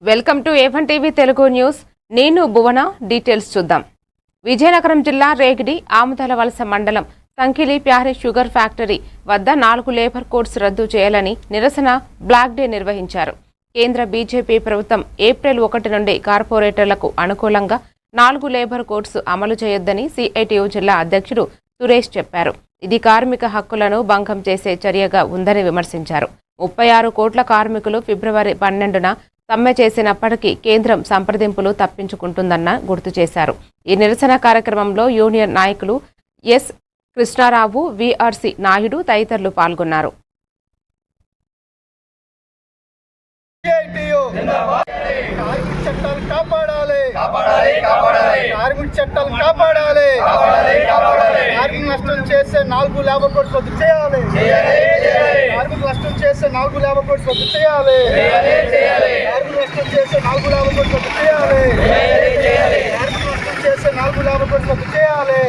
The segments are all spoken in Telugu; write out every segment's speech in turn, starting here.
Welcome to A1 TV Telugu news. నేను భువన. డీటెయిల్స్ చూద్దాం. విజయనగరం జిల్లా రేగిడి ఆముదలవలస మండలం సంకిలి ప్యారీ షుగర్ ఫ్యాక్టరీ వద్ద 4 లేబర్ కోడ్స్ రద్దు చేయాలని నిరసన బ్లాక్ డే నిర్వహించారు. కేంద్ర బీజేపీ ప్రభుత్వం ఏప్రిల్ 1 నుండి కార్పొరేటర్లకు అనుకూలంగా 4 లేబర్ కోడ్స్ అమలు చేయొద్దని సిఐటియు జిల్లా అధ్యక్షుడు సురేష్ చెప్పారు. ఇది కార్మిక హక్కులను భంగం చేసే చర్యగా ఉందని విమర్శించారు. 36 కోట్ల కార్మికులు ఫిబ్రవరి 12న సమ్మె చేసినప్పటికీ కేంద్రం సంప్రదింపులు తప్పించుకుంటుందన్న గుర్తు చేశారు. ఈ నిరసన కార్యక్రమంలో యూనియన్ నాయకులు ఎస్ కృష్ణారావు, విఆర్సి నాయుడు తదితరులు పాల్గొన్నారు. నష్టం చేసే 4 లేబర్ కోడ్స్ రద్దు చేయాలి. కార్మికులు నష్టం చేసే 4 లేబర్ కోడ్స్ రద్దు చేయాలి. కార్మికులు నష్టం చేసే 4 లేబర్ కోడ్స్ రద్దు చేయాలి. కార్మికులు నష్టం చేసే 4 లేబర్ కోడ్స్ రద్దు చేయాలి.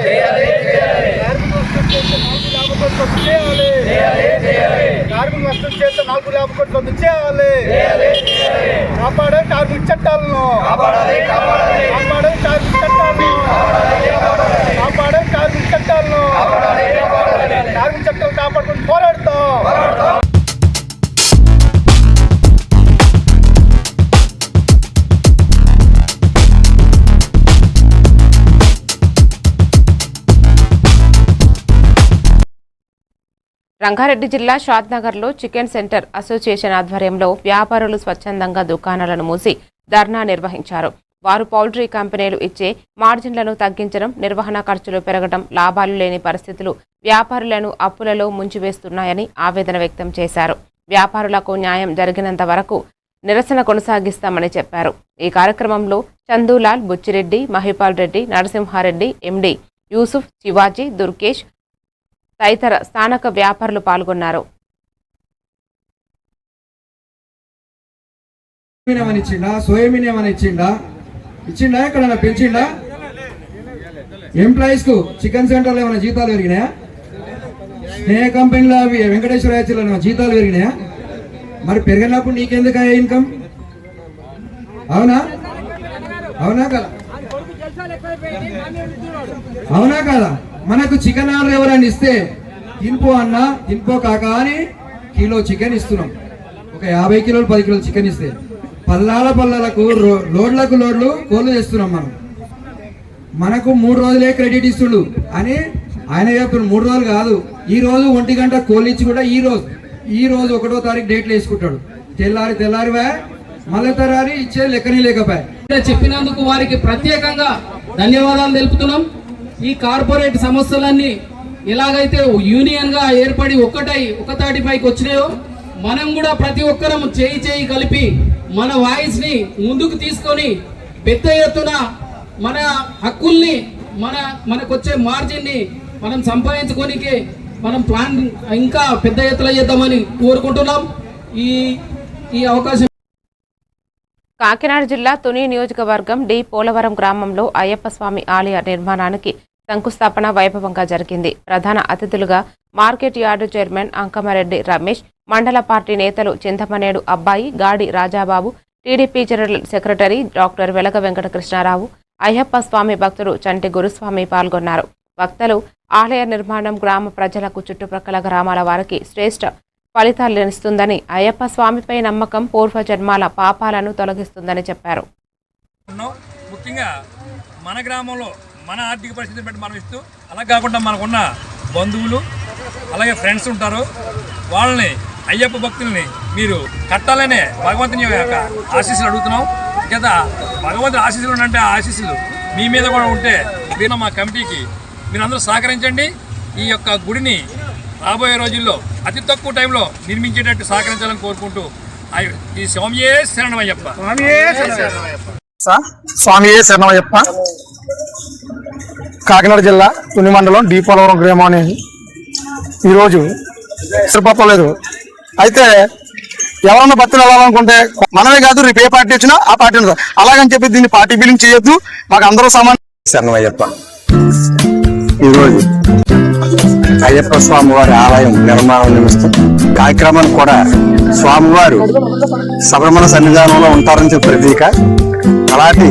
కార్మికులు నష్టం చేసే 4 లేబర్ కోడ్స్ రద్దు చేయాలి. కార్మికులు నష్టం చేసే 4 లేబర్ కోడ్స్ రద్దు చేయాలి. కాపాడే కార్మిక చట్టాలను, కాపాడే కార్మిక చట్టాలను, కాపాడే కార్మిక చట్టాలను, కార్మిక చట్టాలు కాపాడుకుని పోరాడతాం. రంగారెడ్డి జిల్లా షాద్నగర్లో చికెన్ సెంటర్ అసోసియేషన్ ఆధ్వర్యంలో వ్యాపారులు స్వచ్ఛందంగా దుకాణాలను మూసి ధర్నా నిర్వహించారు. వారు పౌల్ట్రీ కంపెనీలు ఇచ్చే మార్జిన్లను తగ్గించడం, నిర్వహణ ఖర్చులు పెరగడం, లాభాలు లేని పరిస్థితులు వ్యాపారులను అప్పులలో ముంచివేస్తున్నాయని ఆవేదన వ్యక్తం చేశారు. వ్యాపారులకు న్యాయం జరిగినంత వరకు నిరసన కొనసాగిస్తామని చెప్పారు. ఈ కార్యక్రమంలో చందూలాల్, బుచ్చిరెడ్డి, మహిపాల్ రెడ్డి, నరసింహారెడ్డి, ఎండి యూసుఫ్, శివాజీ, దుర్గేష్ తదితర స్థానిక వ్యాపారులు పాల్గొన్నారు. సోయాబీన్ ఏమైనా ఇచ్చిండా ఎక్కడైనా పెంచిండా? ఎంప్లాయీస్ కు చికెన్ సెంటర్లో ఏమైనా జీతాలు పెరిగినాయా? స్నేహ కంపెనీలో అవి వెంకటేశ్వర ఏమైనా జీతాలు పెరిగినాయా? మరి పెరిగినప్పుడు నీకెందుకు ఇన్కమ్? అవునా కదా? అవునా కదా? మనకు చికెన్ ఆర్డర్ ఎవరైనా ఇస్తే తినిపో అన్నా, తినిపో కాక అని కిలో చికెన్ ఇస్తున్నాం. ఒక 50 కిలోలు 10 కిలోలు చికెన్ ఇస్తే పల్లాలకు లోడ్లు కోళ్ళు చేస్తున్నాం. మనకు 3 రోజులే క్రెడిట్ ఇస్తుడు అని ఆయన చెప్తున్నాడు. 3 రోజులు కాదు, ఈ రోజు 1 గంట కోళ్ళు ఇచ్చి కూడా ఈ రోజు 1వ తారీఖు డేట్లు వేసుకుంటాడు. తెల్లారి మళ్ళీ తరారి ఇచ్చే లెక్కనే లేకపోయా. చెప్పినందుకు వారికి ప్రత్యేకంగా ధన్యవాదాలు తెలుపుతున్నాం. ఈ కార్పొరేట్ సంస్థలన్నీ ఎలాగైతే యూనియన్ గా ఏర్పడి ఒక తాటిపైకి వచ్చినాయో మనం కూడా ప్రతి ఒక్కరం చేయి కలిపి మన వాయిస్ ని ముందుకు తీసుకొని పెద్ద ఎత్తున మన హక్కుల్ని మనకొచ్చే మార్జిన్ ని మనం సంపాదించుకోనికి మనం ప్లాన్ ఇంకా పెద్ద ఎత్తున చేద్దామని కోరుకుంటున్నాం. ఈ అవకాశం. కాకినాడ జిల్లా తుని నియోజకవర్గం డి పోలవరం గ్రామంలో అయ్యప్ప స్వామి ఆలయ నిర్మాణానికి శంకుస్థాపన వైభవంగా జరిగింది. ప్రధాన అతిథులుగా market yard chairman Ankamareddy Ramesh, మండల పార్టీ నేతలు చింతమనేడు అబ్బాయి, గాడి Rajababu, TDP general secretary doctor వెలగ వెంకట కృష్ణారావు, అయ్యప్ప స్వామి భక్తుడు చంటి గురుస్వామి పాల్గొన్నారు. వక్తలు ఆలయ నిర్మాణం గ్రామ ప్రజలకు, చుట్టుప్రక్కల గ్రామాల వారికి శ్రేష్ఠ ఫలితాలనిస్తుందని, అయ్యప్ప స్వామిపై నమ్మకం పూర్వజన్మాల పాపాలను తొలగిస్తుందని చెప్పారు. ముఖ్యంగా మన గ్రామంలో మన ఆర్థిక పరిస్థితిని బట్టి మనం ఇస్తూ, అలా కాకుండా మనకున్న బంధువులు అలాగే ఫ్రెండ్స్ ఉంటారు, వాళ్ళని అయ్యప్ప భక్తుల్ని మీరు కట్టాలనే భగవంతుని యొక్క ఆశీస్సులు అడుగుతున్నాం. చేత భగవంతుని ఆశీస్సులు అంటే ఆ ఆశీస్సులు మీ మీద కూడా ఉంటే మీరు మా కమిటీకి మీరందరూ సహకరించండి. ఈ యొక్క గుడిని రాబోయే రోజుల్లో అతి తక్కువ టైంలో నిర్మించేటట్టు సహకరించాలని కోరుకుంటూ ఈ స్వామియే శరణమయ్యప్ప. స్వామియే శరణమయ్యప్ప. కాకినాడ జిల్లా తుని మండలం డి పోలవరం గ్రామం అనేది ఈరోజు లేదు. అయితే ఎవరన్నా భక్తులు వెళ్ళాలనుకుంటే మనమే కాదు, రేపు ఏ పార్టీ వచ్చినా ఆ పార్టీ ఉంటుంది. అలాగని చెప్పి దీన్ని పార్టీ బిల్లింగ్ చేయొద్దు. మాకు అందరూ సమానం. శరణమయ్యప్ప. ఈరోజు అయ్యప్ప స్వామివారి ఆలయం నిర్మాణం నిమిత్తం కార్యక్రమాన్ని కూడా స్వామివారు శబరిమల సన్నిధానంలో ఉంటారని చెప్పి ప్రతీక. అలాంటి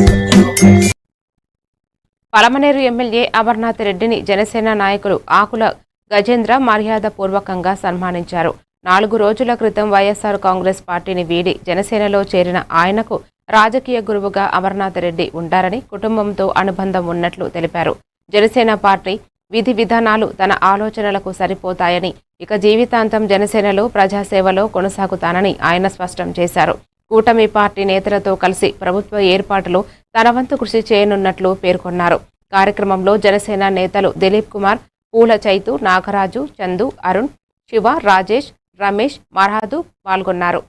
పలమనేరు ఎమ్మెల్యే అమర్నాథ్ రెడ్డిని జనసేన నాయకులు ఆకుల గజేంద్ర మర్యాదపూర్వకంగా సన్మానించారు. 4 రోజుల క్రితం వైఎస్ఆర్ కాంగ్రెస్ పార్టీని వీడి జనసేనలో చేరిన ఆయనకు రాజకీయ గురువుగా అమర్నాథ్ రెడ్డి ఉంటారని, కుటుంబంతో అనుబంధం ఉన్నట్లు తెలిపారు. జనసేన పార్టీ విధి విధానాలు తన ఆలోచనలకు సరిపోతాయని, ఇక జీవితాంతం జనసేనలో ప్రజాసేవలో కొనసాగుతానని ఆయన స్పష్టం చేశారు. కూటమి పార్టీ నేతలతో కలిసి ప్రభుత్వ ఏర్పాటులో తన వంతు కృషి చేయనున్నట్లు పేర్కొన్నారు. కార్యక్రమంలో జనసేన నేతలు దిలీప్ కుమార్, పూల చైతు, నాగరాజు, చందు, అరుణ్, శివ, రాజేష్, రమేష్, మరహాదు పాల్గొన్నారు.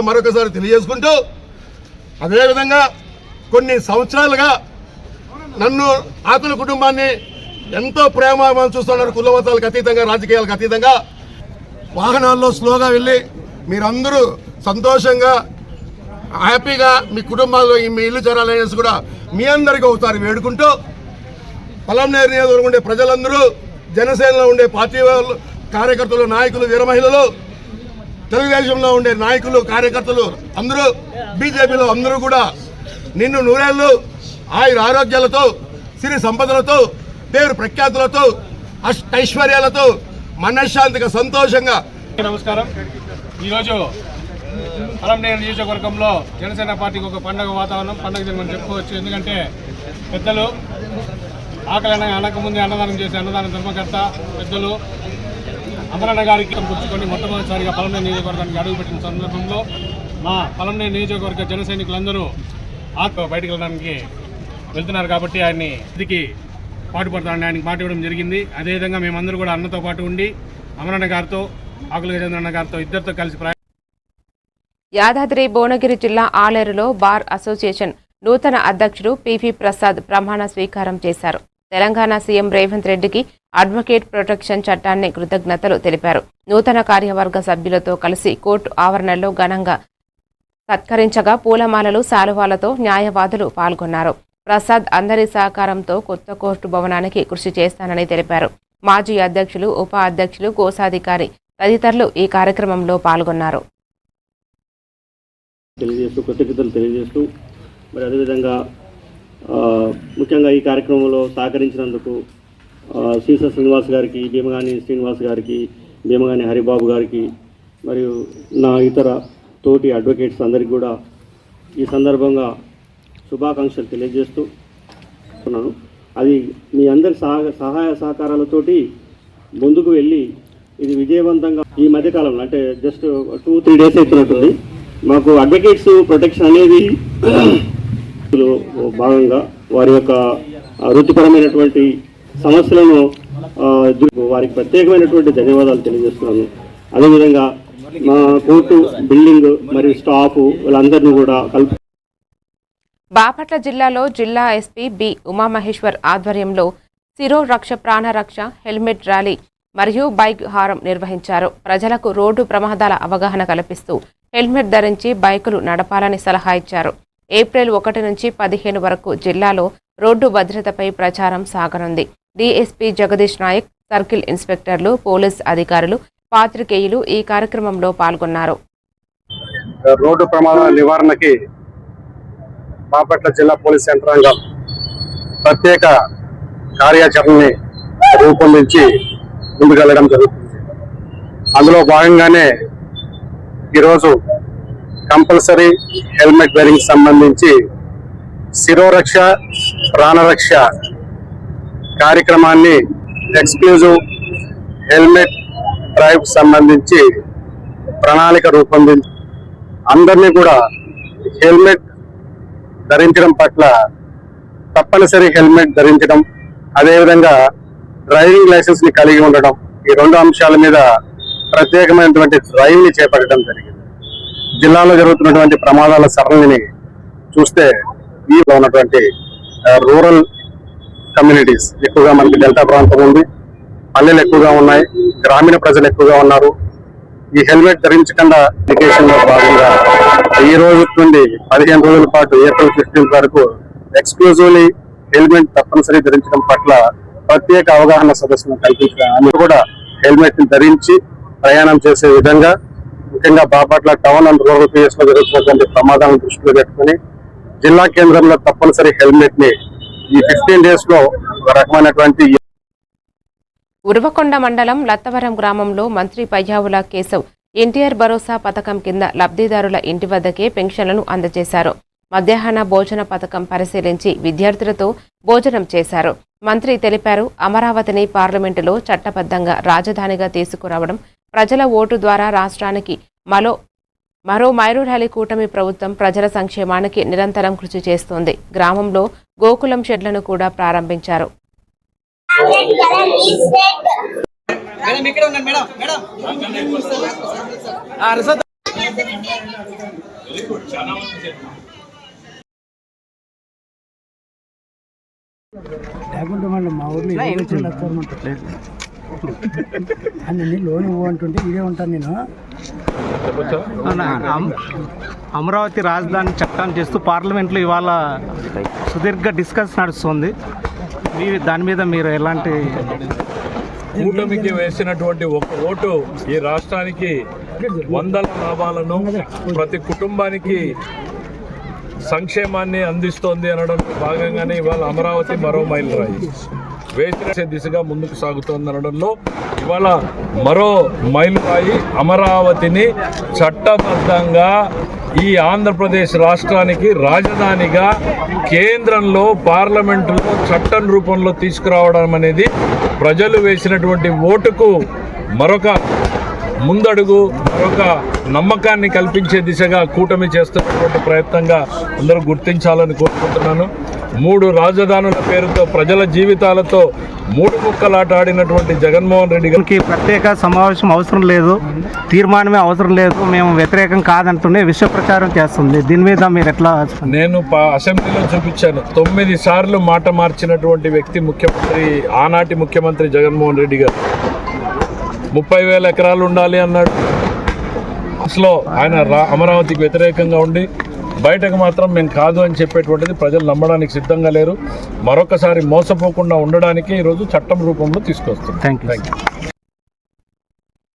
మరొకసారి తెలియజేసుకుంటూ, అదేవిధంగా కొన్ని సంవత్సరాలుగా నన్ను ఆకుల కుటుంబాన్ని ఎంతో ప్రేమ చూస్తున్నారు. కుల మతాలకు అతీతంగా, రాజకీయాలకు అతీతంగా వాహనాల్లో స్లోగా వెళ్ళి మీరందరూ సంతోషంగా హ్యాపీగా మీ కుటుంబాల్లో మీ ఇల్లు చేరాలనేసి కూడా మీ అందరికీ ఒకసారి వేడుకుంటూ, పలమనేరు నియోజకవర్గంలో ఉండే ప్రజలందరూ, జనసేనలో ఉండే పార్టీ వాళ్ళు, కార్యకర్తలు, నాయకులు, వీర మహిళలు, తెలుగుదేశంలో ఉండే నాయకులు, కార్యకర్తలు అందరూ, బీజేపీలో అందరూ కూడా నిన్ను నూరేళ్లు ఆయుర ఆరోగ్యాలతో, సిరి సంపదలతో, పేరు ప్రఖ్యాతులతో, అష్టైశ్వర్యాలతో, మనశ్శాంతిగా, సంతోషంగా. నమస్కారం. ఈరోజు పలమనేరు నియోజకవర్గంలో జనసేన పార్టీకి ఒక పండుగ వాతావరణం, పండుగ మనం చెప్పుకోవచ్చు. ఎందుకంటే పెద్దలు ఆకలి అనకముందే అన్నదానం చేసే అన్నదాన ధర్మకర్త పెద్దలు అమరన్న గారికి పుచ్చుకొని మొట్టమొదటిసారిగా పలమనేరు నియోజకవర్గానికి అడుగుపెట్టిన సందర్భంలో మా పలమనేరు నియోజకవర్గ జన సైనికులందరూ బయటకు వెళ్ళడానికి వెళ్తున్నారు కాబట్టి ఆయన్ని ఇదికి పాటుపడతానని ఆయనకి మాట ఇవ్వడం జరిగింది. అదేవిధంగా మేమందరూ కూడా అన్నతో పాటు ఉండి అమరన్న గారితో, ఆకుల గజేంద్రన్న గారితో ఇద్దరితో కలిసి యాదాద్రి భువనగిరి జిల్లా ఆలేరులో బార్ అసోసియేషన్ నూతన అధ్యక్షుడు పివి ప్రసాద్ ప్రమాణ స్వీకారం చేశారు. తెలంగాణ సీఎం రేవంత్ రెడ్డికి అడ్వకేట్ ప్రొటెక్షన్ చట్టాన్ని కృతజ్ఞతలు తెలిపారు. నూతన కార్యవర్గ సభ్యులతో కలిసి కోర్టు ఆవరణలో ఘనంగా సత్కరించగా పూలమాలలు, శాలువాలతో న్యాయవాదులు పాల్గొన్నారు. ప్రసాద్ అందరి సహకారంతో కొత్త కోర్టు భవనానికి కృషి చేస్తానని తెలిపారు. మాజీ అధ్యక్షులు, ఉప అధ్యక్షులు, కోశాధికారి తదితరులు ఈ కార్యక్రమంలో పాల్గొన్నారు. కృతజ్ఞతలు తెలియజేస్తూ మరి అదేవిధంగా ముఖ్యంగా ఈ కార్యక్రమంలో సహకరించినందుకు సీస శ్రీనివాస్ గారికి, భీమగాని శ్రీనివాస్ గారికి, భీమగాని హరిబాబు గారికి మరియు నా ఇతర తోటి అడ్వకేట్స్ అందరికీ కూడా ఈ సందర్భంగా శుభాకాంక్షలు తెలియజేస్తూ ఉన్నాను. అది మీ అందరి సహాయ సహకారాలతోటి ముందుకు వెళ్ళి ఇది విజయవంతంగా ఈ మధ్యకాలంలో అంటే జస్ట్ 2-3 డేస్ అవుతున్నట్టుంది మాకు అడ్వకేట్స్ ప్రొటెక్షన్ అనేది భాగంగా వారి యొక్క వృత్తిపరమైనటువంటి సమస్యలను వారికి ప్రత్యేకమైనటువంటి ధన్యవాదాలు తెలియజేస్తున్నాను. అదేవిధంగా మా కోర్టు బిల్డింగ్ మరియు స్టాఫ్ వీళ్ళందరినీ కూడా కలిపి బాపట్ల జిల్లాలో జిల్లా ఎస్పీ బి ఉమామహేశ్వర్ ఆధ్వర్యంలో శిరో రక్ష ప్రాణరక్ష హెల్మెట్ ర్యాలీ మరియు బైక్ హారం నిర్వహించారు. ప్రజలకు రోడ్డు ప్రమాదాల అవగాహన కల్పిస్తూ హెల్మెట్ ధరించి బైకులు నడపాలని సలహా ఇచ్చారు. ఏప్రిల్ 1 నుంచి 15 వరకు జిల్లాలో రోడ్డు భద్రతపై ప్రచారం సాగనుంది. డీఎస్పీ జగదీష్ నాయక్, సర్కిల్ ఇన్స్పెక్టర్లు, పోలీస్ అధికారులు, పాత్రికేయులు ఈ కార్యక్రమంలో పాల్గొన్నారు. రోడ్డు ప్రమాదాల నివారణకి బాపట్ల జిల్లా పోలీస్ యంత్రాంగం ప్రత్యేక కార్యాచరణని రూపొందించి ముందుకెళ్లడం జరుగుతుంది. అందులో భాగంగానే ఈరోజు కంపల్సరీ హెల్మెట్ వేరింగ్ సంబంధించి శిరోరక్ష ప్రాణరక్ష కార్యక్రమాన్ని ఎక్స్క్లూజివ్ హెల్మెట్ డ్రైవ్ సంబంధించి ప్రణాళిక రూపొందించి అందరినీ కూడా హెల్మెట్ ధరించడం పట్ల తప్పనిసరి హెల్మెట్ ధరించడం, అదేవిధంగా డ్రైవింగ్ లైసెన్స్ ని కలిగి ఉండడం, ఈ 2 అంశాల మీద ప్రత్యేకమైనటువంటి డ్రైవ్ ని చేపట్టడం జరిగింది. జిల్లాలో జరుగుతున్నటువంటి ప్రమాదాల సరళిని చూస్తే ఈ ఉన్నటువంటి రూరల్ కమ్యూనిటీస్ ఎక్కువగా మనకి డెల్టా ప్రాంతం ఉంది, పల్లెలు ఎక్కువగా ఉన్నాయి, గ్రామీణ ప్రజలు ఎక్కువగా ఉన్నారు. ఈ హెల్మెట్ ధరించకుండా ఎడ్యుకేషన్ లో భాగంగా ఈ రోజు నుండి 15 రోజుల పాటు ఏప్రిల్ 15 వరకు ఎక్స్క్లూజివ్లీ హెల్మెట్ తప్పనిసరి ధరించడం పట్ల ప్రత్యేక అవగాహన సదస్సును కల్పించడం కూడా హెల్మెట్ ని ధరించి ప్రయాణం చేసే విధంగా, ముఖ్యంగా Bapatla town and rural PS లో జరుగుతున్నటువంటి ప్రమాదాలను దృష్టిలో పెట్టుకుని జిల్లా కేంద్రంలో తప్పనిసరి హెల్మెట్ ని ఈ 15 days లో ఒక రకమైనటువంటి ఉరవకొండ మండలం లత్తవరం గ్రామంలో మంత్రి పయ్యావుల కేశవ్ ఎన్టీఆర్ భరోసా పథకం కింద లబ్ధిదారుల ఇంటి వద్దకే పెన్షన్లను అందజేశారు. మధ్యాహ్న భోజన పథకం పరిశీలించి విద్యార్థులతో భోజనం చేశారు. మంత్రి తెలిపారు, అమరావతిని పార్లమెంటులో చట్టబద్ధంగా రాజధానిగా తీసుకురావడం, ప్రజల ఓటు ద్వారా రాష్ట్రానికి మరో మైరురాలి కూటమి ప్రభుత్వం ప్రజల సంక్షేమానికి నిరంతరం కృషి చేస్తోంది. గ్రామంలో గోకులం షెడ్లను కూడా ప్రారంభించారు. మా ఊర్లో అన్ని లోన్ ఇవ్వంటుంటే ఇదే ఉంటాను నేను. అమరావతి రాజధాని చట్టాన్ని చేస్తూ పార్లమెంట్లో ఇవాళ సుదీర్ఘ డిస్కస్ నడుస్తుంది. దాని మీద మీరు ఎలాంటి కూటమికి వేసినటువంటి ఒక ఓటు ఈ రాష్ట్రానికి వందల లాభాలను, ప్రతి కుటుంబానికి సంక్షేమాన్ని అందిస్తోంది అనడం భాగంగానే ఇవాళ అమరావతి మరో మైలురాయి వేసిన దిశగా ముందుకు సాగుతోంది అనడంలో ఇవాళ మరో మైలురాయి అమరావతిని చట్టబద్ధంగా ఈ ఆంధ్రప్రదేశ్ రాష్ట్రానికి రాజధానిగా కేంద్రంలో పార్లమెంటులో చట్టం రూపంలో తీసుకురావడం అనేది ప్రజలు వేసినటువంటి ఓటుకు మరొక ముందడుగు, మరొక నమ్మకాన్ని కల్పించే దిశగా కూటమి చేస్తున్నటువంటి ప్రయత్నంగా అందరూ గుర్తించాలని కోరుకుంటున్నాను. 3 రాజధానుల పేరుతో ప్రజల జీవితాలతో 3 ముక్కలాట ఆడినటువంటి జగన్మోహన్ రెడ్డి గారికి ప్రత్యేక సమావేశం అవసరం లేదు, తీర్మానమే అవసరం లేదు, మేము వ్యతిరేకం కాదంటూనే విష ప్రచారం చేస్తుంది. దీని మీద మీరు ఎట్లా? నేను అసెంబ్లీలో చూపించాను. 9 సార్లు మాట మార్చినటువంటి వ్యక్తి ముఖ్యమంత్రి, ఆనాటి ముఖ్యమంత్రి జగన్మోహన్ రెడ్డి గారు. 30,000 ఎకరాలు ఉండాలి అన్నాడు. అసలు ఆయన అమరావతికి వ్యతిరేకంగా ఉండి బయటకు మాత్రం మేము కాదు అని చెప్పేటువంటిది ప్రజలు నమ్మడానికి సిద్ధంగా లేరు. మరొకసారి మోసపోకుండా ఉండడానికి ఈరోజు చట్టం రూపంలో తీసుకొస్తుంది. Thank you.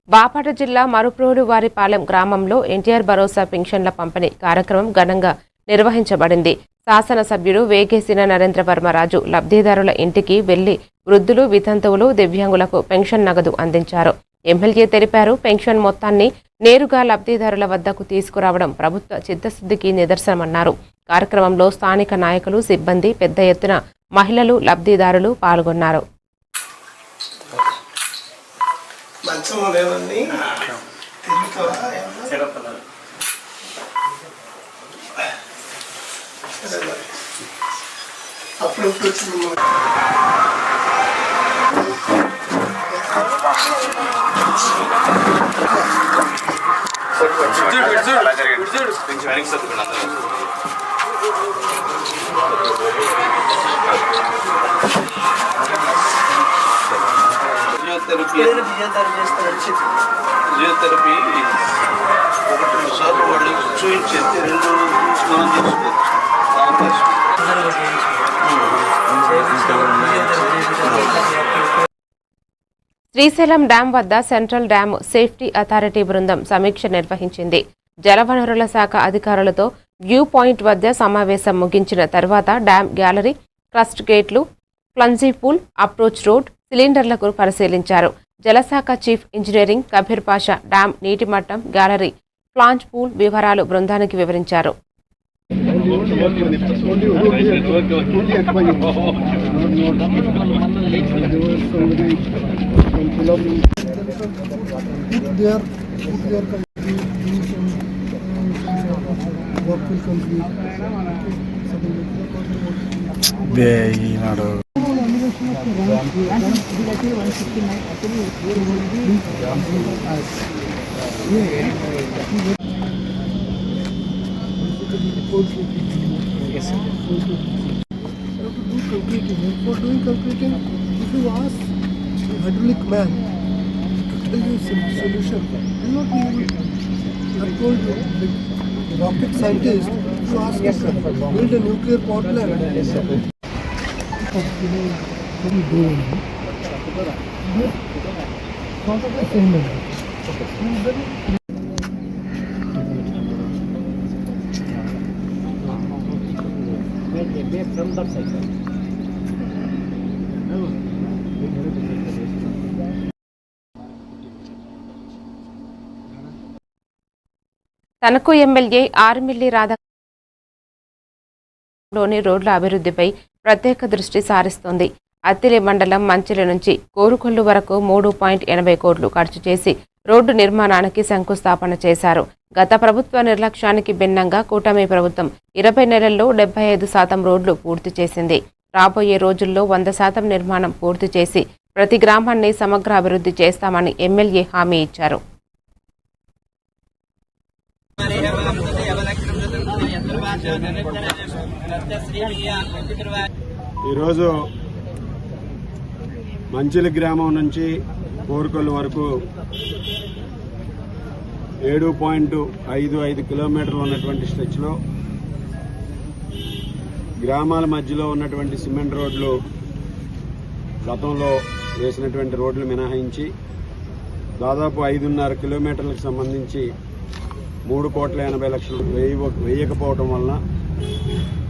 బాపట్ల జిల్లా మరుప్రోలు వారిపాలెం గ్రామంలో ఎన్టీఆర్ భరోసా పెన్షన్ల పంపిణీ కార్యక్రమం ఘనంగా నిర్వహించబడింది. శాసనసభ్యుడు వేగేసిన నరేంద్రవర్మరాజు లబ్ధిదారుల ఇంటికి వెళ్లి వృద్ధులు, వితంతువులు, దివ్యాంగులకు పెన్షన్ నగదు అందించారు. ఎమ్మెల్యే తెలిపారు, పెన్షన్ మొత్తాన్ని నేరుగా లబ్ధిదారుల వద్దకు తీసుకురావడం ప్రభుత్వ చిత్తశుద్ధికి నిదర్శనమన్నారు. కార్యక్రమంలో స్థానిక నాయకులు, సిబ్బంది, పెద్ద ఎత్తున మహిళలు, లబ్ధిదారులు పాల్గొన్నారు. ఫిజియోథెరపీ 1-2 సార్లు వాళ్ళు చూపించేది 2 మనం చేసుకోవచ్చు. శ్రీశైలం డ్యాం వద్ద సెంట్రల్ డ్యాం సేఫ్టీ అథారిటీ బృందం సమీక్ష నిర్వహించింది. జలవనరుల శాఖ అధికారులతో వ్యూ పాయింట్ వద్ద సమావేశం ముగించిన తర్వాత డ్యాం గ్యాలరీ, క్రస్ట్ గేట్లు, ప్లంజీ పూల్, అప్రోచ్ రోడ్, సిలిండర్లకు పరిశీలించారు. జలశాఖ chief engineering Kabir Pasha dam నీటి మట్టం, గ్యాలరీ, ప్లాంచ్ పూల్ వివరాలు బృందానికి వివరించారు. Yes, sir. For doing concreting, if you ask a hydraulic man to tell you solution, he will not be able to. I told you, the rocket scientist, if you ask him, build a nuclear power plant. Yes, sir. తనకు ఎమ్మెల్యే ఆర్మిల్లి రాధాలోని రోడ్ల అభివృద్ధిపై ప్రత్యేక దృష్టి సారిస్తోంది. అత్తిలి మండలం మంచిలి నుంచి కోరుకొల్లు వరకు 3.80 కోట్లు ఖర్చు చేసి రోడ్డు నిర్మాణానికి శంకుస్థాపన చేశారు. గత ప్రభుత్వ నిర్లక్ష్యానికి భిన్నంగా కూటమి ప్రభుత్వం 20 నెలల్లో 75% రోడ్లు పూర్తి చేసింది. రాబోయే రోజుల్లో 100% నిర్మాణం పూర్తి చేసి ప్రతి గ్రామాన్ని సమగ్ర అభివృద్ధి చేస్తామని ఎమ్మెల్యే హామీ ఇచ్చారు. ఈరోజు మంచిలి గ్రామం నుంచి కోరుకొల్లు వరకు 7.55 కిలోమీటర్లు ఉన్నటువంటి స్ట్రెచ్లో గ్రామాల మధ్యలో ఉన్నటువంటి సిమెంట్ రోడ్లు గతంలో వేసినటువంటి రోడ్లు మినహాయించి దాదాపు 5.5 కిలోమీటర్లకు సంబంధించి 3,80,00,000 వేయకపోవడం వలన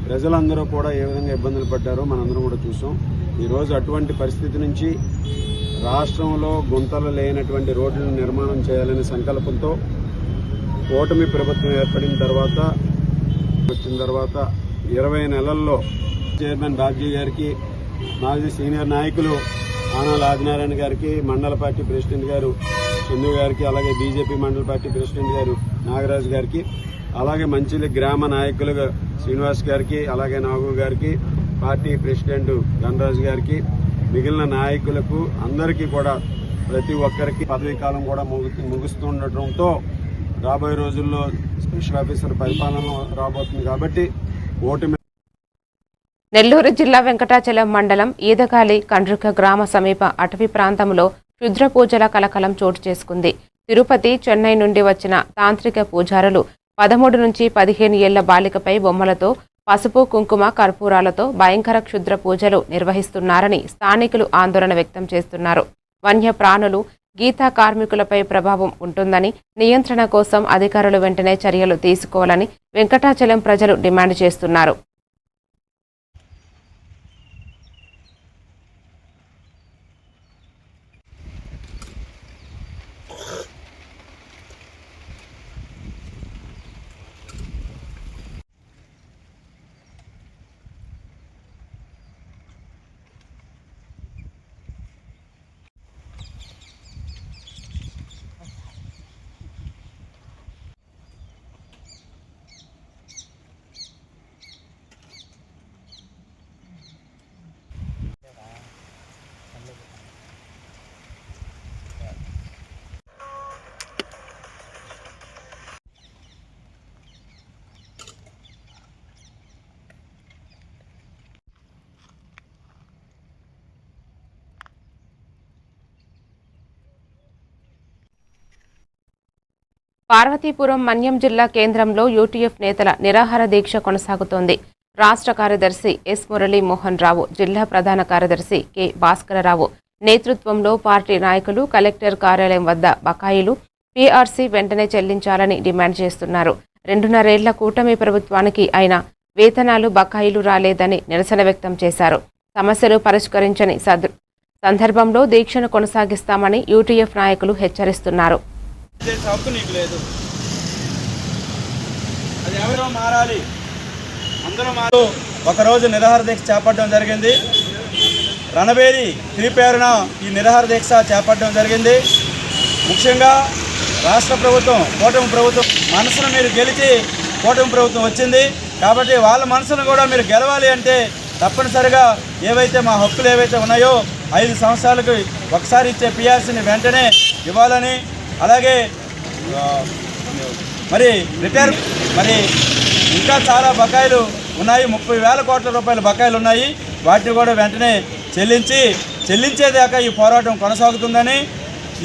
ప్రజలందరూ కూడా ఏ విధంగా ఇబ్బందులు పడ్డారో మనందరం కూడా చూసాం. ఈరోజు అటువంటి పరిస్థితి నుంచి రాష్ట్రంలో గుంతలు లేనటువంటి రోడ్లను నిర్మాణం చేయాలనే సంకల్పంతో కూటమి ప్రభుత్వం ఏర్పడిన తర్వాత 20 నెలల్లో చైర్మన్ బాబ్జీ గారికి, మాజీ సీనియర్ నాయకులు ఆనాల ఆదినారాయణ గారికి, మండల పార్టీ ప్రెసిడెంట్ గారు చందు గారికి, అలాగే బీజేపీ మండల పార్టీ ప్రెసిడెంట్ గారు నాగరాజు గారికి, అలాగే మంచిలి గ్రామ నాయకులుగా శ్రీనివాస్ గారికి, అలాగే నాగు గారికి, పార్టీ ప్రెసిడెంట్ గణరాజు గారికి, మిగిలిన నాయకులకు అందరికీ కూడా ప్రతి ఒక్కరికి పదవీ కాలం కూడా ముగుస్తుండటంతో రాబోయే రోజుల్లో స్పెషల్ ఆఫీసర్ పరిపాలన రాబోతుంది. కాబట్టి ఓటమి. నెల్లూరు జిల్లా వెంకటాచలం మండలం ఈదగాలి కండ్రుక గ్రామ సమీప అటవీ ప్రాంతంలో క్షుద్ర పూజల కలకలం చోటు చేసుకుంది. తిరుపతి, చెన్నై నుండి వచ్చిన తాంత్రిక పూజారులు 13 నుంచి 15 ఏళ్ల బాలికపై బొమ్మలతో, పసుపు, కుంకుమ, కర్పూరాలతో భయంకర క్షుద్ర పూజలు నిర్వహిస్తున్నారని స్థానికులు ఆందోళన వ్యక్తం చేస్తున్నారు. వన్య ప్రాణులు, గీతా కార్మికులపై ప్రభావం ఉంటుందని, నియంత్రణ కోసం అధికారులు వెంటనే చర్యలు తీసుకోవాలని వెంకటాచలం ప్రజలు డిమాండ్ చేస్తున్నారు. పార్వతీపురం మన్యం జిల్లా కేంద్రంలో యూటీఎఫ్ నేతల నిరాహార దీక్ష కొనసాగుతోంది. రాష్ట్ర కార్యదర్శి ఎస్ మురళీమోహన్ రావు, జిల్లా ప్రధాన కార్యదర్శి కె భాస్కరరావు నేతృత్వంలో పార్టీ నాయకులు కలెక్టర్ కార్యాలయం వద్ద బకాయిలు, పీఆర్సీ వెంటనే చెల్లించాలని డిమాండ్ చేస్తున్నారు. 2.5 ఏళ్ల కూటమి ప్రభుత్వానికి అయినా వేతనాలు, బకాయిలు రాలేదని నిరసన వ్యక్తం చేశారు. సమస్యలు పరిష్కరించని సందర్భంలో దీక్షను కొనసాగిస్తామని యూటీఎఫ్ నాయకులు హెచ్చరిస్తున్నారు. హక్కు నీకు లేదు, అది ఎవరో మారాలి. అందరూ ఒకరోజు నిరాహార దీక్ష చేపట్టడం జరిగింది. రణబేరి పేరున ఈ నిరాహార దీక్ష చేపట్టడం జరిగింది. ముఖ్యంగా రాష్ట్ర ప్రభుత్వం, కూటమి ప్రభుత్వం మనసును మీరు గెలిచి కూటమి ప్రభుత్వం వచ్చింది కాబట్టి వాళ్ళ మనసును కూడా మీరు గెలవాలి అంటే తప్పనిసరిగా ఏవైతే మా హక్కులు ఏవైతే ఉన్నాయో 5 సంవత్సరాలకు ఒకసారి ఇచ్చే పీఆర్సీని వెంటనే ఇవ్వాలని, అలాగే మరి రిటైర్ ఇంకా చాలా బకాయిలు ఉన్నాయి, 30,000 కోట్ల రూపాయల బకాయిలు ఉన్నాయి. వాటిని కూడా వెంటనే చెల్లించేదాకా ఈ పోరాటం కొనసాగుతుందని,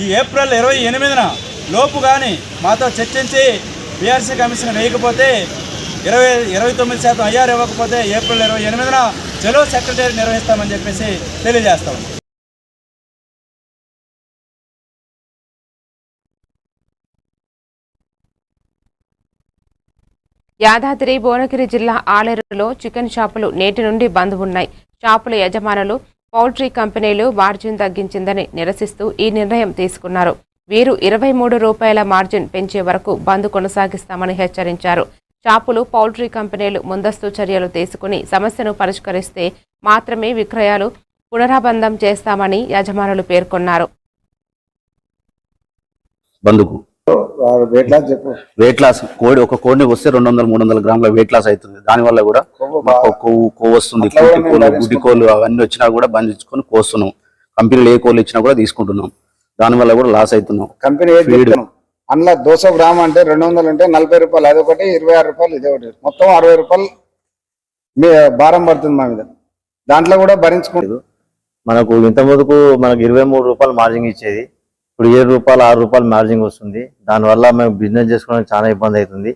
ఈ ఏప్రిల్ 28న లోపు కానీ మాతో చర్చించి పీఆర్సీ కమిషన్ వేయకపోతే 29% ఐఆర్ ఇవ్వకపోతే ఏప్రిల్ 28న చలో సెక్రటరీ నిర్వహిస్తామని చెప్పేసి తెలియజేస్తాం. యాదాద్రి భువనగిరి జిల్లా ఆలేరులో చికెన్ షాపులు నేటి నుండి బంద్ ఉన్నాయి. షాపుల యజమానులు పౌల్ట్రీ కంపెనీలు మార్జిన్ తగ్గించిందని నిరసిస్తూ ఈ నిర్ణయం తీసుకున్నారు. వీరు 23 రూపాయల మార్జిన్ పెంచే వరకు బంద్ కొనసాగిస్తామని హెచ్చరించారు. షాపులు పౌల్ట్రీ కంపెనీలు ముందస్తు చర్యలు తీసుకుని సమస్యను పరిష్కరిస్తే మాత్రమే విక్రయాలు పునరాబంధం చేస్తామని యజమానులు పేర్కొన్నారు. వెయిట్ లాస్ కోడి ఒక కోడిని వస్తే 200-300 గ్రాముల వెయిట్ లాస్ అవుతుంది. దానివల్ల కూడా కొవ్వు వస్తుంది. గుడ్డి కోళ్ళు అవన్నీ వచ్చినా కూడా బంధించుకొని కోస్తున్నాం. కంపెనీలు ఏ కోళ్ళు ఇచ్చినా కూడా తీసుకుంటున్నాం. దానివల్ల కూడా లాస్ అవుతున్నాం. కంపెనీ అందులో 200 గ్రామ్ అంటే 200 అంటే 40 రూపాయలు, అదొకటి 26 రూపాయలు, ఇదొకటి మొత్తం 60 రూపాయలు భారం పడుతుంది మా మీద. దాంట్లో కూడా భరించుకోలేదు. మనకు ఇంత ముందుకు మనకు 23 రూపాయలు మార్జిన్ ఇచ్చేది, ఇప్పుడు 7 రూపాయలు 6 రూపాయలు మార్జిన్ వస్తుంది. దానివల్ల మేము బిజినెస్ చేసుకోవడానికి చాలా ఇబ్బంది అవుతుంది.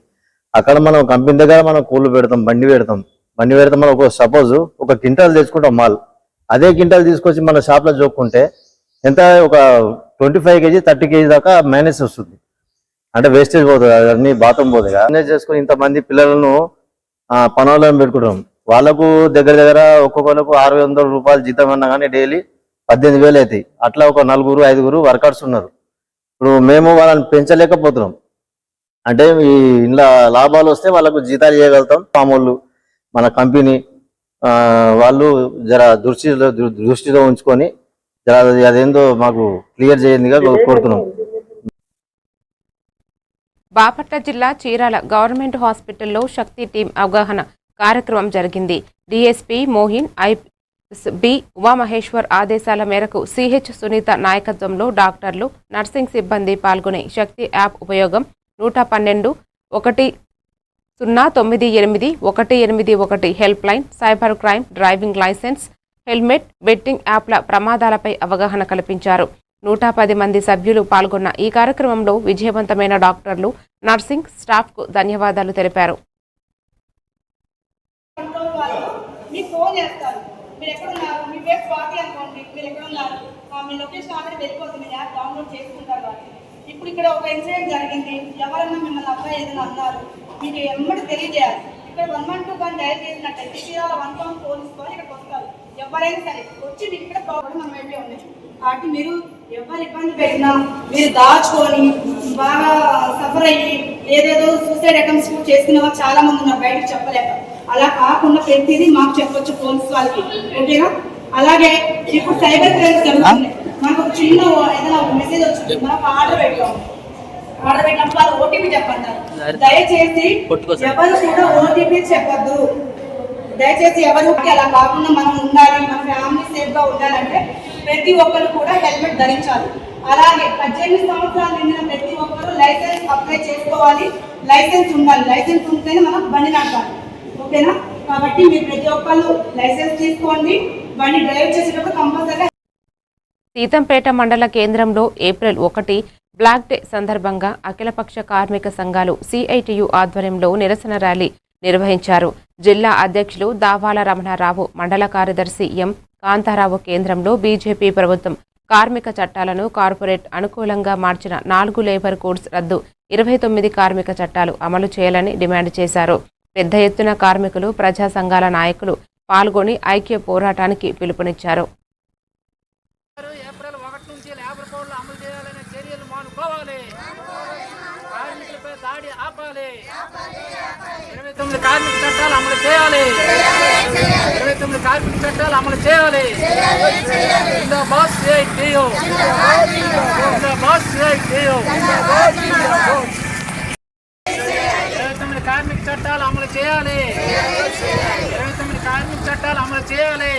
అక్కడ మనం కంపెనీ దగ్గర మనం కోళ్ళు పెడతాం, బండి పెడతాం మనం ఒక సపోజ్ ఒక క్వింటాల్ తెచ్చుకుంటాం మాల్. అదే క్వింటాల్ తీసుకొచ్చి మన షాప్లో జోక్కుంటే ఎంత ఒక 25 kg 30 kg దాకా మైనస్ వస్తుంది. అంటే వేస్టేజ్ పోతుంది, అన్ని బాతం పోతుంది. బిజినెస్ చేసుకుని ఇంతమంది పిల్లలను పనులను పెట్టుకుంటాం. వాళ్ళకు దగ్గర ఒక్కొక్కరికి 600 రూపాయలు జీతం అన్నా కానీ డైలీ 18,000 అవుతాయి. అట్లా ఒక 4-5 వర్కర్స్ ఉన్నారు. ఇప్పుడు మేము వాళ్ళని పెంచలేకపోతున్నాం. అంటే ఈ ఇంట్లో లాభాలు వస్తే వాళ్ళకు జీతాలు ఇవ్వగలుగుతాం. మామూలు మన కంపెనీ వాళ్ళు జర దృష్టిలో ఉంచుకొని అదేందో మాకు క్లియర్ చేయండిగా కోరుతున్నాం. బాపట్ల జిల్లా చీరాల గవర్నమెంట్ హాస్పిటల్లో శక్తి టీం అవగాహన కార్యక్రమం జరిగింది. డీఎస్పీ మోహిన్, ఐపీఎస్బి ఉమామహేశ్వర్ ఆదేశాల మేరకు సిహెచ్ సునీత నాయకత్వంలో డాక్టర్లు, నర్సింగ్ సిబ్బంది పాల్గొనే శక్తి యాప్ ఉపయోగం 112-1098-181 help line, cyber crime, driving licence, helmet, betting యాప్ల ప్రమాదాలపై అవగాహన కల్పించారు. 110 మంది సభ్యులు పాల్గొన్న ఈ కార్యక్రమంలో విజయవంతమైన డాక్టర్లు, నర్సింగ్ స్టాఫ్కు ధన్యవాదాలు తెలిపారు. ఇప్పుడు ఇక్కడ ఒక ఇన్సిడెంట్ జరిగింది, ఎవరన్నా మిమ్మల్ని అబ్బాయి ఏదైనా అన్నారు, మీకు ఎమ్మటి తెలియజేయాలి. ఇక్కడ 112 కానీ డైల్ చేసినట్టయితే చీరాల 1 పోలీస్ వాళ్ళు ఇక్కడికి వస్తారు. ఎవరైనా సరే వచ్చి మీకు ఇక్కడ ప్రాబ్లం మనం వెళ్ళి ఉన్నాయి. కాబట్టి మీరు ఎవరు ఇబ్బంది పెట్టినా మీరు దాచుకొని బాగా సఫర్ అయ్యి ఏదేదో సూసైడ్ అటెంప్ట్స్ కూడా చేసుకునే వాళ్ళు చాలా మంది ఉన్నారు, బయటకు చెప్పలేక. అలా కాకుండా ప్రతిదీ మాకు చెప్పొచ్చు పోలీస్ వాళ్ళకి, ఓకేనా? అలాగే ఇప్పుడు సైబర్ క్రైమ్స్ జరుగుతుంది. మనకు ఒక చిన్న ఏదైనా ఒక మెసేజ్ వచ్చింది, మనకు ఆర్డర్ పెట్టినప్పుడు వాళ్ళు ఓటీపీ చెప్పంటారు. దయచేసి ఎవరు కూడా ఓటీపీ చెప్పద్దు. దయచేసి ఎవరు అలా కాకుండా మనం ఉండాలి, మన ఫ్యామిలీ సేఫ్ గా ఉండాలంటే ప్రతి ఒక్కరు కూడా హెల్మెట్ ధరించాలి. అలాగే 18 సంవత్సరాలు నిండిన ప్రతి ఒక్కరు లైసెన్స్ అప్లై చేసుకోవాలి. లైసెన్స్ ఉండాలి, లైసెన్స్ ఉంటేనే మనం బండి నడపాలి, ఓకేనా? కాబట్టి మీరు ప్రతి ఒక్కరు లైసెన్స్ తీసుకోండి, బండి డ్రైవ్ చేసేటప్పుడు కంపల్సరీగా. సీతంపేట మండల కేంద్రంలో ఏప్రిల్ 1 బ్లాక్ డే సందర్భంగా అఖిలపక్ష కార్మిక సంఘాలు సిఐటియు ఆధ్వర్యంలో నిరసన ర్యాలీ నిర్వహించారు. జిల్లా అధ్యక్షులు దావాల రమణారావు, మండల కార్యదర్శి ఎం కాంతారావు కేంద్రంలో బీజేపీ ప్రభుత్వం కార్మిక చట్టాలను కార్పొరేట్ అనుకూలంగా మార్చిన 4 లేబర్ కోడ్స్ రద్దు, 29 కార్మిక చట్టాలు అమలు చేయాలని డిమాండ్ చేశారు. పెద్ద ఎత్తున కార్మికులు, ప్రజా సంఘాల నాయకులు పాల్గొని ఐక్య పోరాటానికి పిలుపునిచ్చారు. ఏప్రిల్ 1 నుంచి లేబర్ కోడ్లు అమలు చేయాలనే చర్యలు మానుకోవాలి. కార్మికులపై దాడి ఆపాలి. 29 కార్మిక చట్టాలు అమలు చేయాలి. 29 కార్మిక చట్టాలు అమలు చేయాలి. జిందాబాద్ సిఐటియు, జిందాబాద్ సిఐటియు. 29 కార్మిక చట్టాలు అమలు చేయాలి. 29 కార్మిక చట్టాలు అమలు చేయాలి.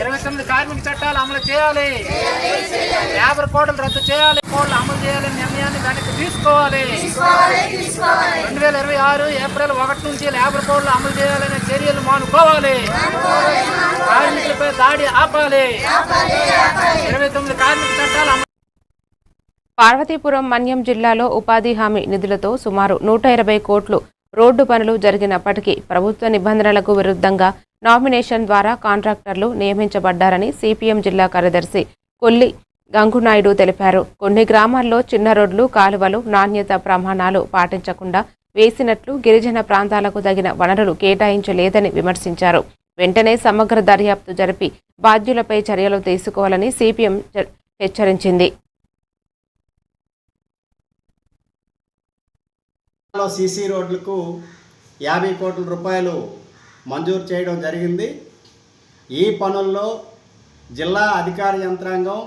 29 కార్మిక చట్టాలు అమలు చేయాలి. లేబర్ కోడ్లు రద్దు చేయాలి. కోడ్లు అమలు చేయాలని నిర్ణయాన్ని వెనక్కి తీసుకోవాలి. 2026 ఏప్రిల్ 1 నుంచి లేబర్ కోడ్లు అమలు చేయాలనే చర్యలు మానుకోవాలి. కార్మికులపై దాడి ఆపాలి. 29 కార్మిక చట్టాలు అమలు. పార్వతీపురం మన్యం జిల్లాలో ఉపాధి హామీ నిధులతో సుమారు 120 కోట్లు రోడ్డు పనులు జరిగినప్పటికీ ప్రభుత్వ నిబంధనలకు విరుద్ధంగా నామినేషన్ ద్వారా కాంట్రాక్టర్లు నియమించబడ్డారని సిపిఎం జిల్లా కార్యదర్శి కొల్లి గంగునాయుడు తెలిపారు. కొన్ని గ్రామాల్లో చిన్న రోడ్లు, కాలువలు నాణ్యత ప్రమాణాలు పాటించకుండా వేసినట్లు, గిరిజన ప్రాంతాలకు తగిన వనరులు కేటాయించలేదని విమర్శించారు. వెంటనే సమగ్ర దర్యాప్తు జరిపి బాధ్యులపై చర్యలు తీసుకోవాలని సిపిఎం హెచ్చరించింది. సీసీ రోడ్లకు 50 కోట్ల రూపాయలు మంజూరు చేయడం జరిగింది. ఈ పనుల్లో జిల్లా అధికార యంత్రాంగం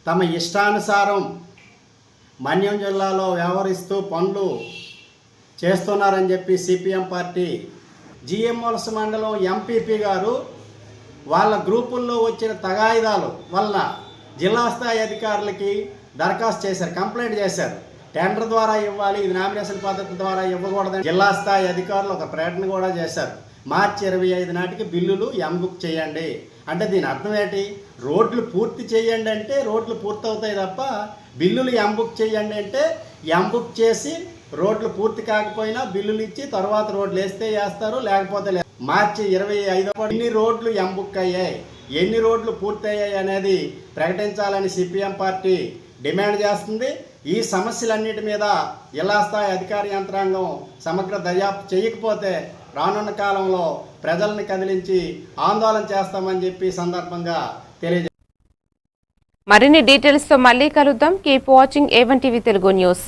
తమ ఇష్టానుసారం మన్యం జిల్లాలో వ్యవహరిస్తూ పనులు చేస్తున్నారని చెప్పి సిపిఎం పార్టీ జిఎంఓలస మండలం ఎంపీపీ గారు వాళ్ళ గ్రూపుల్లో వచ్చిన తగాయిదాలు వలన జిల్లా స్థాయి అధికారులకి దరఖాస్తు చేశారు, కంప్లైంట్ చేశారు. టెండర్ ద్వారా ఇవ్వాలి, ఇది నామినేషన్ పద్ధతి ద్వారా ఇవ్వకూడదని జిల్లా స్థాయి అధికారులు ఒక ప్రకటన కూడా చేశారు. మార్చి 25 నాటికి బిల్లులు ఎంబుక్ చేయండి అంటే దీని అర్థం ఏంటి? రోడ్లు పూర్తి చేయండి అంటే రోడ్లు పూర్తవుతాయి తప్ప బిల్లులు ఎంబుక్ చేయండి అంటే ఎంబుక్ చేసి రోడ్లు పూర్తి కాకపోయినా బిల్లులు ఇచ్చి తర్వాత రోడ్లు వేస్తే వేస్తారు, లేకపోతే లేదు. మార్చి 25 ఎన్ని రోడ్లు ఎంబుక్ అయ్యాయి, ఎన్ని రోడ్లు పూర్తయ్యాయి అనేది ప్రకటించాలని సిపిఎం పార్టీ డిమాండ్ చేస్తుంది. ఈ సమస్యలన్నిటి మీద జిల్లా స్థాయి అధికార యంత్రాంగం సమగ్ర దర్యాప్తు చేయకపోతే రానున్న కాలంలో ప్రజల్ని కదిలించి ఆందోళన చేస్తామని చెప్పి సందర్భంగా తెలియజేస్తారు. మరిన్ని డీటెయిల్స్తో మళ్ళీ కలుద్దాం. Keep watching A1 TV Telugu news.